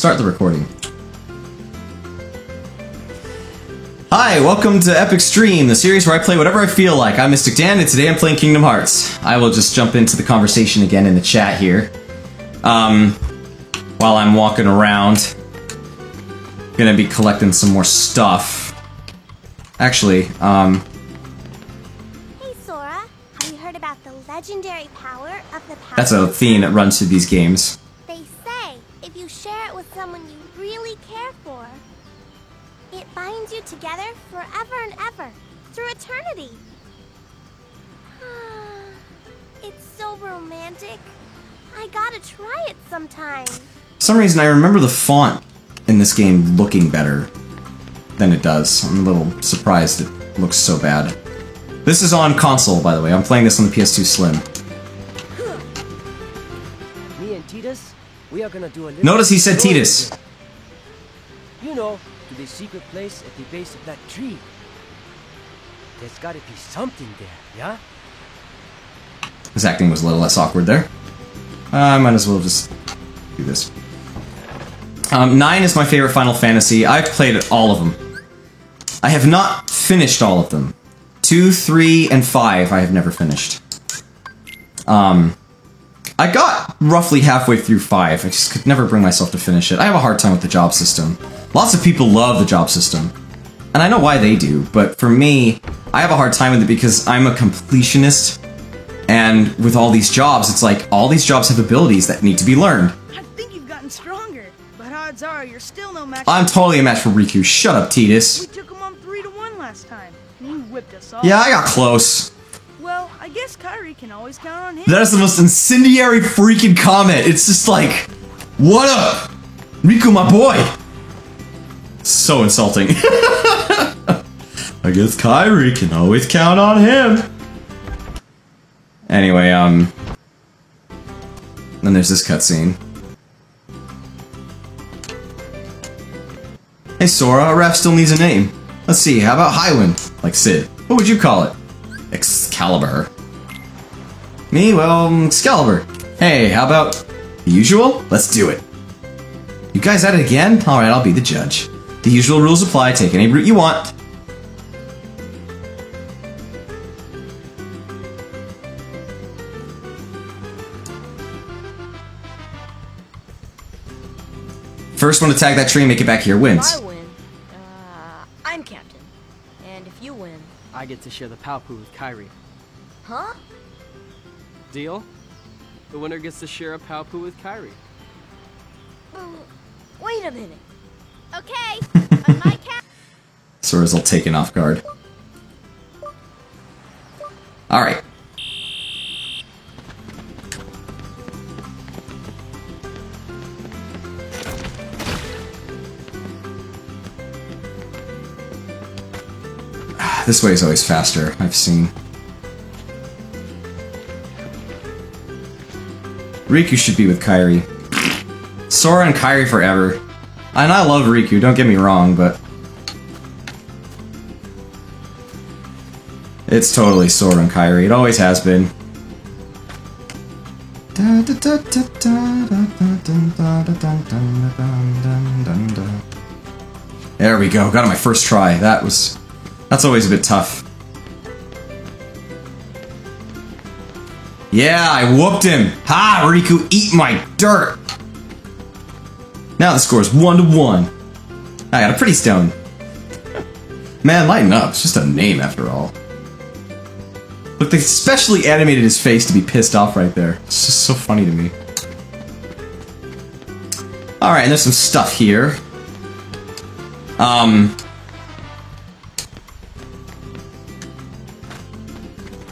start the recording. Hi, welcome to Epic Stream, the series where I play whatever I feel like. I'm Mystic Dan, and today I'm playing Kingdom Hearts. I will just jump into the conversation again in the chat here. While I'm walking around. Gonna be collecting some more stuff. Actually, Hey Sora, have you heard about the legendary power of the power? That's a theme that runs through these games. They say if you share it with someone you really care for, it binds you together forever and ever, through eternity. It's so romantic. I gotta try it sometime. For some reason, I remember the font in this game looking better than it does. I'm a little surprised it looks so bad. This is on console, by the way. I'm playing this on the PS2 Slim. Me and Tidus, we are gonna do a little... Notice he said Tidus. You know, to the secret place at the base of that tree. There's gotta be something there, yeah? His acting was a little less awkward there. I might as well just do this. 9 is my favorite Final Fantasy. I've played all of them. I have not finished all of them. 2, 3, and 5 I have never finished. I got roughly halfway through 5. I just could never bring myself to finish it. I have a hard time with the job system. Lots of people love the job system. And I know why they do, but for me, I have a hard time with it because I'm a completionist. And with all these jobs, it's like, all these jobs have abilities that need to be learned. I think you've gotten stronger, but odds are you're still no match. I'm totally a match for Riku. Shut up, Tidus. We took him on 3-1 last time, and you whipped us off. Yeah, I got close. Well, I guess Kairi can always count on him. That is the most incendiary freaking comment. It's just like, what up? Riku, my boy. So insulting. I guess Kairi can always count on him. Anyway, then there's this cutscene. Hey Sora, a rap still needs a name. Let's see, how about Highwind? Like Sid. What would you call it? Excalibur. Me? Well, Excalibur. Hey, how about the usual? Let's do it. You guys at it again? Alright, I'll be the judge. The usual rules apply, take any route you want. First one to tag that tree and make it back here wins. If I win, I'm captain. And if you win... I get to share the Palpu with Kairi. Huh? Deal? The winner gets to share a Palpu with Kairi. Wait a minute. Okay, on my count. Sora's all taken off guard. Alright. This way is always faster, I've seen. Riku should be with Kairi. Sora and Kairi forever. And I love Riku, don't get me wrong, but... it's totally Sora and Kairi, it always has been. There we go, got it my first try. That's always a bit tough. Yeah, I whooped him! Ha! Riku, eat my dirt! Now the score is 1-1. I got a pretty stone. Man, lighten up. It's just a name after all. Look, they specially animated his face to be pissed off right there. It's just so funny to me. Alright, and there's some stuff here.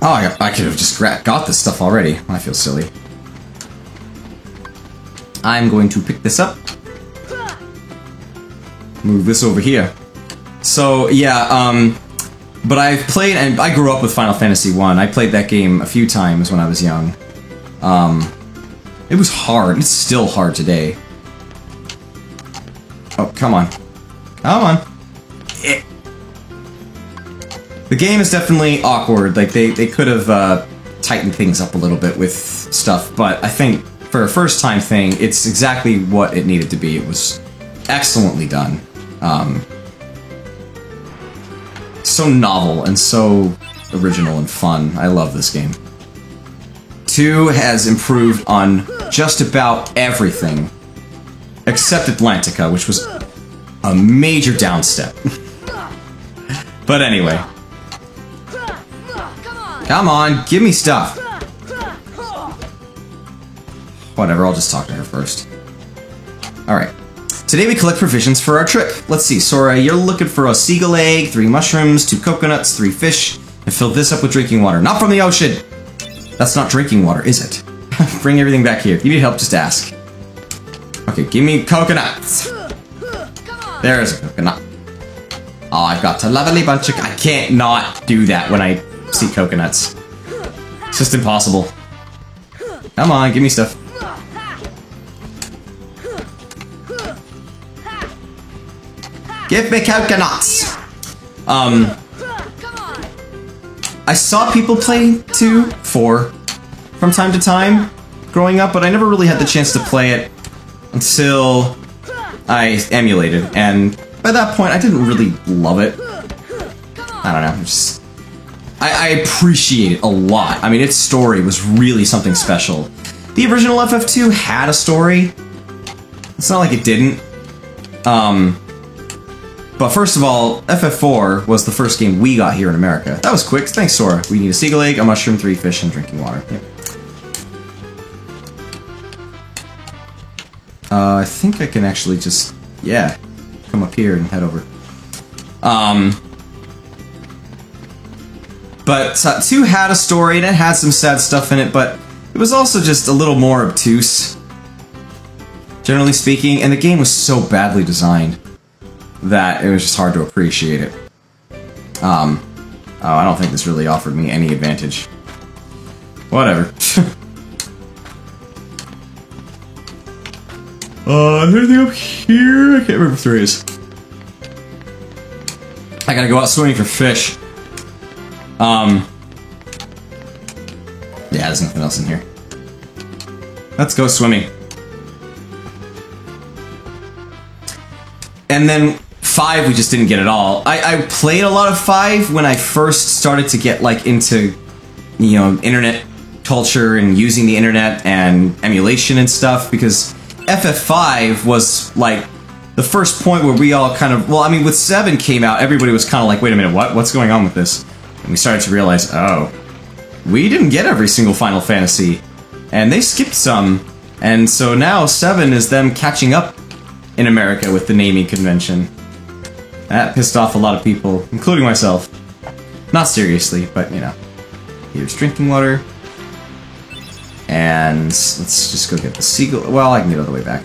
Oh, I could have just got this stuff already. I feel silly. I'm going to pick this up. Move this over here. So, yeah, but I've played, and I grew up with Final Fantasy 1. I played that game a few times when I was young. It was hard. It's still hard today. Oh, come on. Come on. The game is definitely awkward. Like, they could have tightened things up a little bit with stuff, but I think for a first-time thing, it's exactly what it needed to be. It was excellently done. So novel and so original and fun. I love this game. 2 has improved on just about everything, except Atlantica, which was a major downstep. But anyway. Come on, give me stuff. Whatever, I'll just talk to her first. Alright. Today we collect provisions for our trip. Let's see, Sora, you're looking for a seagull egg, 3 mushrooms, 2 coconuts, 3 fish, and fill this up with drinking water. Not from the ocean! That's not drinking water, is it? Bring everything back here. If you need help, just ask. Okay, give me coconuts. There's a coconut. Oh, I've got a lovely bunch of... I can't not do that when I see coconuts. It's just impossible. Come on, give me stuff. Give me coconuts! I saw people play 2, 4 from time to time growing up, but I never really had the chance to play it until I emulated, and by that point I didn't really love it. I don't know, just... I appreciate it a lot. I mean, its story was really something special. The original FF2 had a story. It's not like it didn't. But first of all, FF4 was the first game we got here in America. That was quick. Thanks, Sora. We need a seagull egg, a mushroom, 3 fish, and drinking water. Yep. I think I can actually just, yeah, come up here and head over. But 2 had a story, and it had some sad stuff in it, but it was also just a little more obtuse, generally speaking, and the game was so badly designed that it was just hard to appreciate it. Oh, I don't think this really offered me any advantage. Whatever. Anything up here? I can't remember if there is. I gotta go out swimming for fish. Yeah, there's nothing else in here. Let's go swimming. And then 5 we just didn't get at all. I played a lot of 5 when I first started to get like into, you know, internet culture and using the internet and emulation and stuff, because FF5 was like the first point where we all kind of, well, I mean, with 7 came out, everybody was kind of like, wait a minute, what's going on with this? And we started to realize, oh, we didn't get every single Final Fantasy, and they skipped some, and so now 7 is them catching up in America with the naming convention. That pissed off a lot of people, including myself. Not seriously, but you know. Here's drinking water. And let's just go get the seagull. Well, I can get all the way back.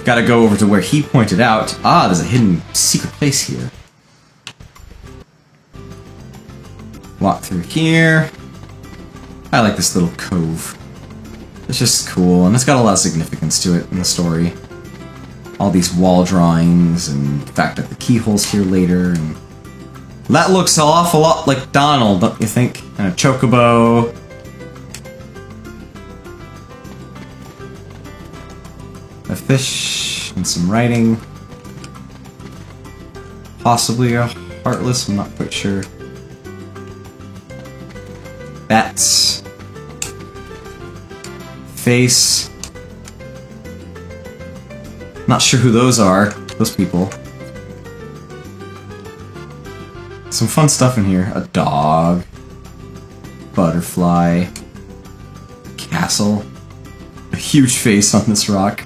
Gotta go over to where he pointed out. Ah, there's a hidden secret place here. Walk through here. I like this little cove. It's just cool, and it's got a lot of significance to it in the story. All these wall drawings, and the fact that the keyhole's here later, and... that looks an awful lot like Donald, don't you think? And a chocobo. A fish, and some writing. Possibly a Heartless, I'm not quite sure. Bats. Face. Not sure who those are, those people. Some fun stuff in here. A dog. Butterfly. Castle. A huge face on this rock.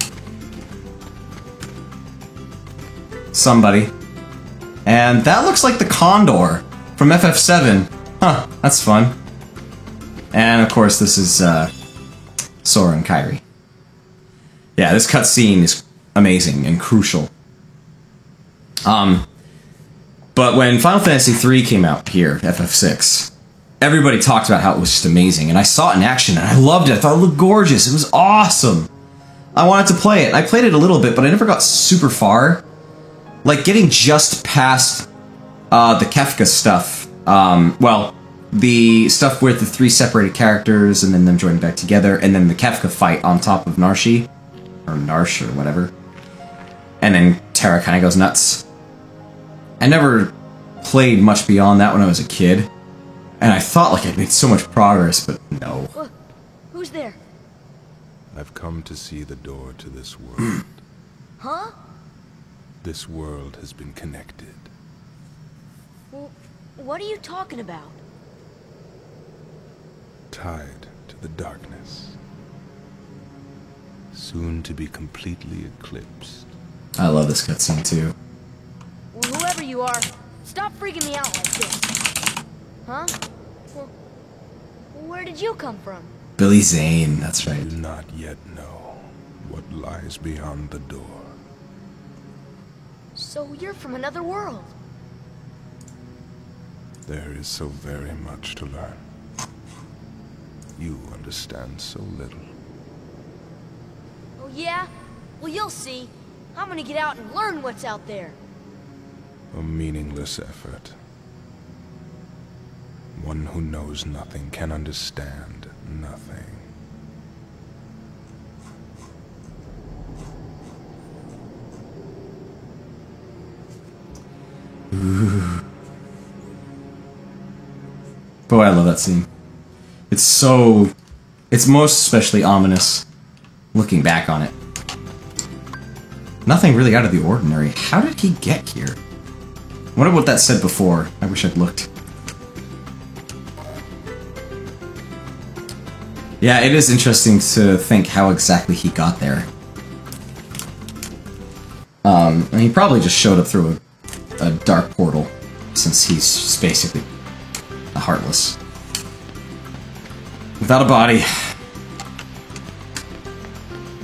Somebody. And that looks like the Condor from FF7. Huh, that's fun. And of course this is Sora and Kairi. Yeah, this cutscene is amazing and crucial. But when Final Fantasy III came out here, FF6, everybody talked about how it was just amazing, and I saw it in action, and I loved it. I thought it looked gorgeous. It was awesome. I wanted to play it. I played it a little bit, but I never got super far. Like, getting just past the Kefka stuff. Well, the stuff with the 3 separated characters and then them joining back together, and then the Kefka fight on top of Narshe, or Narsh, or whatever. And then Terra kind of goes nuts. I never played much beyond that when I was a kid, and I thought like I'd made so much progress, but no. Who's there? I've come to see the door to this world. Huh? This world has been connected. Well, what are you talking about? Tied to the darkness. Soon to be completely eclipsed. I love this cutscene too. Well, whoever you are, stop freaking me out like this. Huh? Well, where did you come from? Billy Zane, that's I right. do not yet know what lies beyond the door. So you're from another world. There is so very much to learn. You understand so little. Oh yeah? Well, you'll see. I'm gonna get out and learn what's out there. A meaningless effort. One who knows nothing can understand nothing. Boy, I love that scene. It's so... It's most especially ominous, looking back on it. Nothing really out of the ordinary. How did he get here? I wonder what that said before. I wish I'd looked. Yeah, it is interesting to think how exactly he got there. And he probably just showed up through a dark portal, since he's just basically a Heartless. Without a body.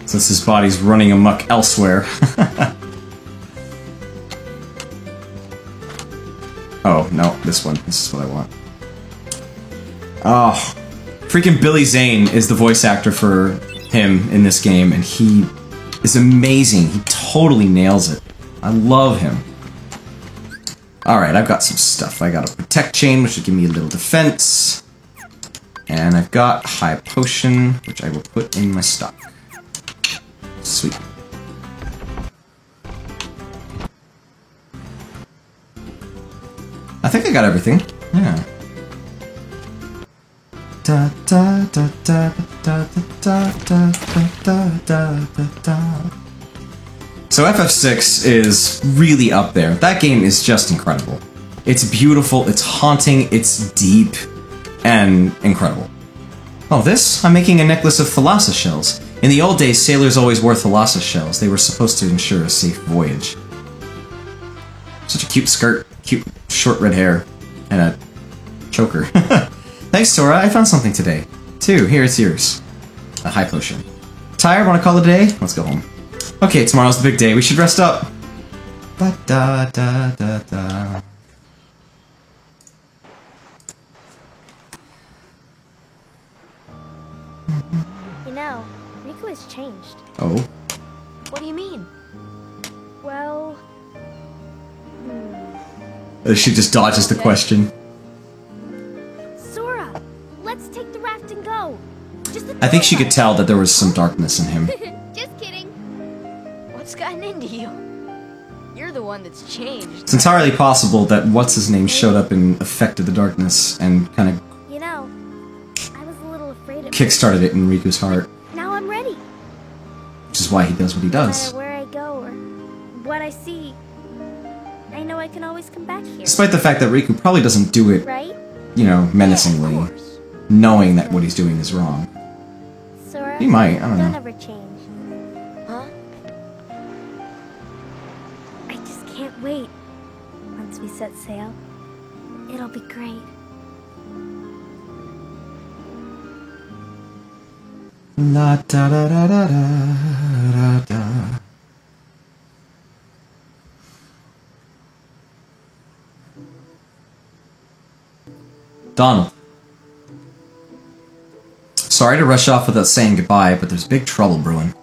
Since his body's running amok elsewhere. Oh, no, this one. This is what I want. Oh. Freaking Billy Zane is the voice actor for him in this game, and he is amazing. He totally nails it. I love him. Alright, I've got some stuff. I got a Protect Chain, which will give me a little defense. And I've got High Potion, which I will put in my stock. Sweet. I think I got everything. Yeah. Da da da da da da da da da da da. So FF6 is really up there. That game is just incredible. It's beautiful, it's haunting, it's deep, and incredible. Oh, this? I'm making a necklace of thalassa shells. In the old days, sailors always wore thalassa shells. They were supposed to ensure a safe voyage. Such a cute skirt, cute short red hair, and a choker. Thanks, Sora. I found something today. Too. Here, it's yours. A High Potion. Tired? Want to call it a day? Let's go home. Okay, tomorrow's the big day. We should rest up. Da da da da da. You know, Riku has changed. Oh. What do you mean? Well... She just dodges the question. Sora, let's take the raft and go. Just the I think two she of could us. tell that there was some darkness in him. Just kidding. What's gotten into you? You're the one that's changed. It's entirely possible that what's-his-name showed up and affected the darkness and kind of You know, I was a little afraid of kickstarted it in Riku's heart, Now I'm ready. which is why he does what he No does. matter where I go or what I see, I know I can always come back here. Despite the fact that Riku probably doesn't do it, Right? you know, Yeah, of menacingly, course. knowing that what he's doing is wrong. Sora, He might, I don't don't know. ever change. Huh? I just can't wait. Once we set sail, it'll be great. La da da da da da da da. Donald. Sorry to rush off without saying goodbye, but there's big trouble brewing.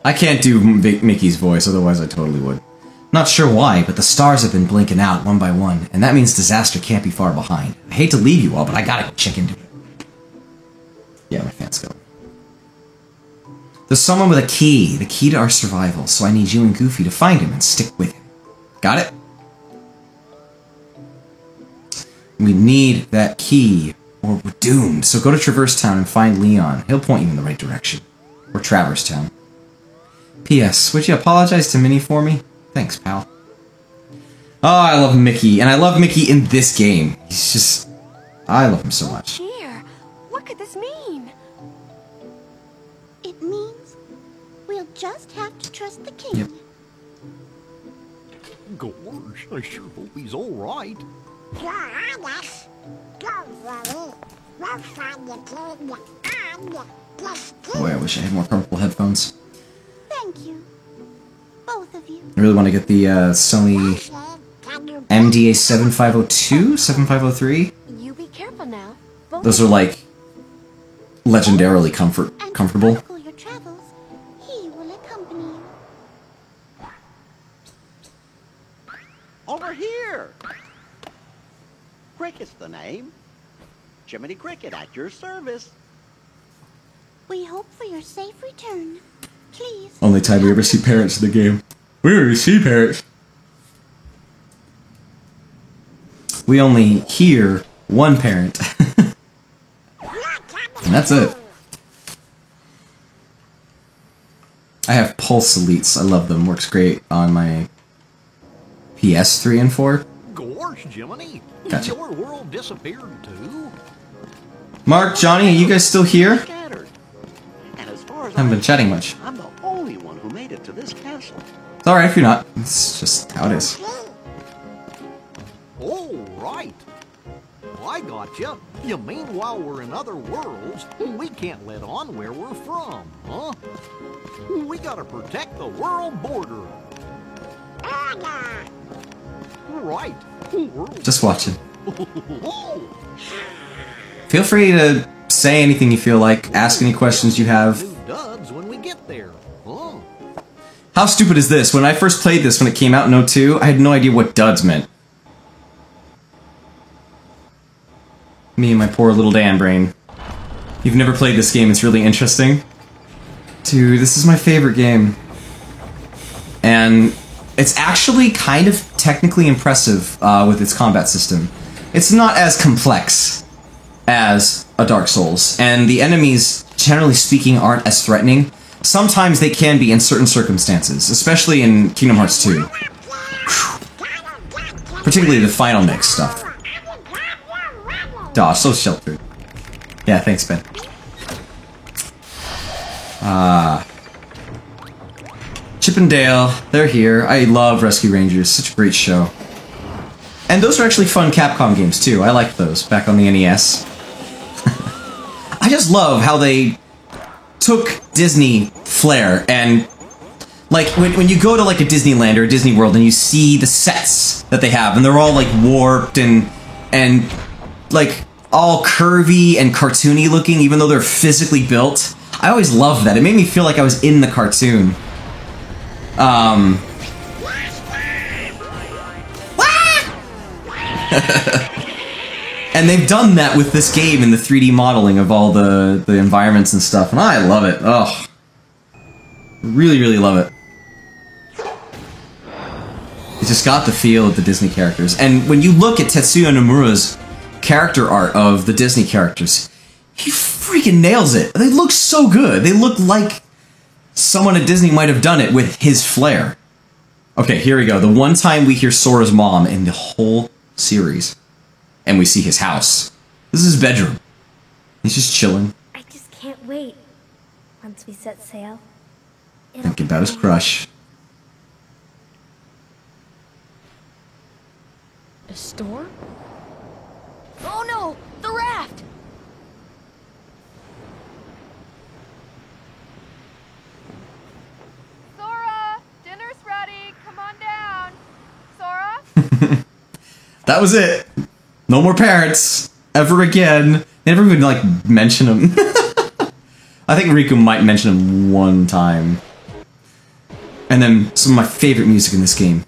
I can't do Mickey's voice, otherwise I totally would. Not sure why, but the stars have been blinking out one by one, and that means disaster can't be far behind. I hate to leave you all, but I gotta check into it. Yeah, my fan's going. There's someone with a key, the key to our survival, so I need you and Goofy to find him and stick with him. Got it? We need that key, or we're doomed. So go to Traverse Town and find Leon. He'll point you in the right direction. Or Traverse Town. P.S. Would you apologize to Minnie for me? Thanks, pal. Oh, I love Mickey, and I love Mickey in this game. He's just... I love him so much. Here, what could this mean? It means we'll just have to trust the king. Yep. Gosh, I sure hope he's all right. You're honest. Don't worry. We'll find the king and the king. Boy, I wish I had more comfortable headphones. Thank you. Both of you. I really want to get the Sony MDA 7502, 7503. You be careful now. Both Those are like legendarily comfortable. And to your travels, he will accompany you. Over here! Cricket's the name. Jiminy Cricket at your service. We hope for your safe return. Please. Only time we ever see parents in the game. We already see parents. We only hear one parent. And that's it. I have Pulse Elites. I love them. Works great on my PS3 and 4. Gosh, Jiminy. Gotcha. Your world disappeared too. Mark, Johnny, are you guys still here? Scattered. And as far as Haven't been chatting much. I'm the only one who made it to this castle. It's alright if you're not. It's just how it is. Oh, right. Well, I gotcha. You mean while we're in other worlds, we can't let on where we're from, huh? We gotta protect the world border. Right. Just watching. Feel free to say anything you feel like, ask any questions you have. New duds when we get there, huh? How stupid is this? When I first played this, when it came out in 02, I had no idea what duds meant. Me and my poor little Dan brain. You've never played this game, it's really interesting. Dude, this is my favorite game. And it's actually kind of technically impressive with its combat system. It's not as complex as a Dark Souls, and the enemies, generally speaking, aren't as threatening. Sometimes they can be in certain circumstances, especially in Kingdom Hearts 2. Particularly the final mix stuff. Gosh, so sheltered. Yeah, thanks, Ben. Chip and Dale, they're here. I love Rescue Rangers, such a great show. And those are actually fun Capcom games, too. I liked those, back on the NES. I just love how they took Disney flair and, like, when you go to, like, a Disneyland or a Disney World and you see the sets that they have, and they're all, like, warped and like, all curvy and cartoony looking, even though they're physically built. I always loved that. It made me feel like I was in the cartoon. And they've done that with this game in the 3D modeling of all the environments and stuff, and I love it. Oh, really, really love it. It just got the feel of the Disney characters. And when you look at Tetsuya Nomura's character art of the Disney characters, he freaking nails it. They look so good. They look like someone at Disney might have done it with his flair. Okay, here we go. The one time we hear Sora's mom in the whole series. And we see his house. This is his bedroom. He's just chilling. I just can't wait. Once we set sail. Thinking about his crush. A storm? Oh no! The raft! Sora! Dinner's ready! Come on down! Sora? That was it. No more parents. Ever again. They never even, like, mention him. I think Riku might mention him one time. And then some of my favorite music in this game.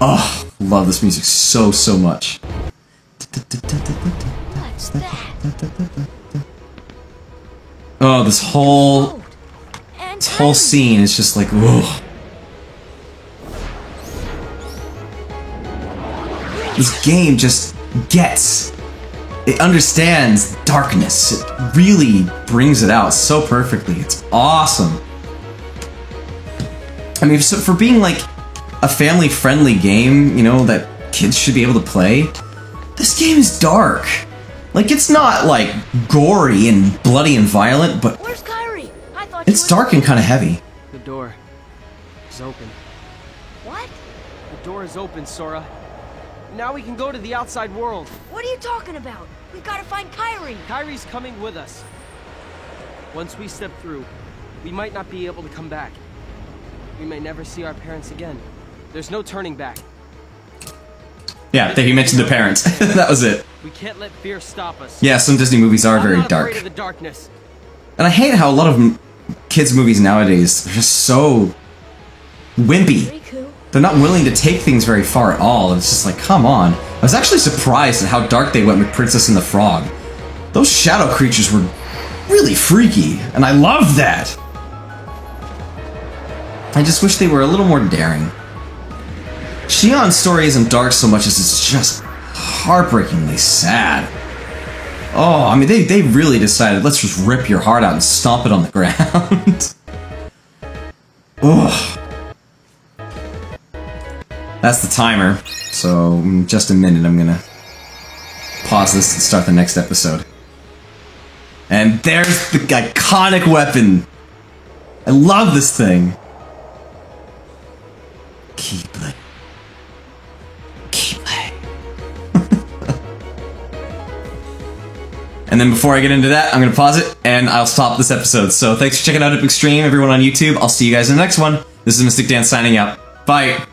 Oh, love this music so much. What's that? Oh, this whole scene is just like, whoa. This game just gets, it understands darkness. It really brings it out so perfectly. It's awesome. I mean, so for being like a family-friendly game, you know, that kids should be able to play, this game is dark. Like, it's not like gory and bloody and violent, but Where's Kairi? I thought it's dark and kind of heavy. The door is open. What? The door is open, Sora. Now we can go to the outside world. What are you talking about? We gotta find Kairi. Kairi's coming with us. Once we step through, we might not be able to come back. We may never see our parents again. There's no turning back. Yeah, you mentioned the parents. That was it. We can't let fear stop us. Yeah, some Disney movies are very I'm not dark. afraid of the darkness. And I hate how a lot of kids' movies nowadays are just so wimpy. They're not willing to take things very far at all. It's just like, come on. I was actually surprised at how dark they went with Princess and the Frog. Those shadow creatures were really freaky, and I loved that. I just wish they were a little more daring. Shion's story isn't dark so much as it's just heartbreakingly sad. Oh, I mean, they really decided, let's just rip your heart out and stomp it on the ground. Ugh. That's the timer, so in just a minute I'm gonna pause this and start the next episode. And there's the iconic weapon! I love this thing! Keyblade. Keyblade. And then before I get into that, I'm gonna pause it, and I'll stop this episode. So thanks for checking out Epic Stream, everyone on YouTube. I'll see you guys in the next one. This is Mystic Dan signing out. Bye!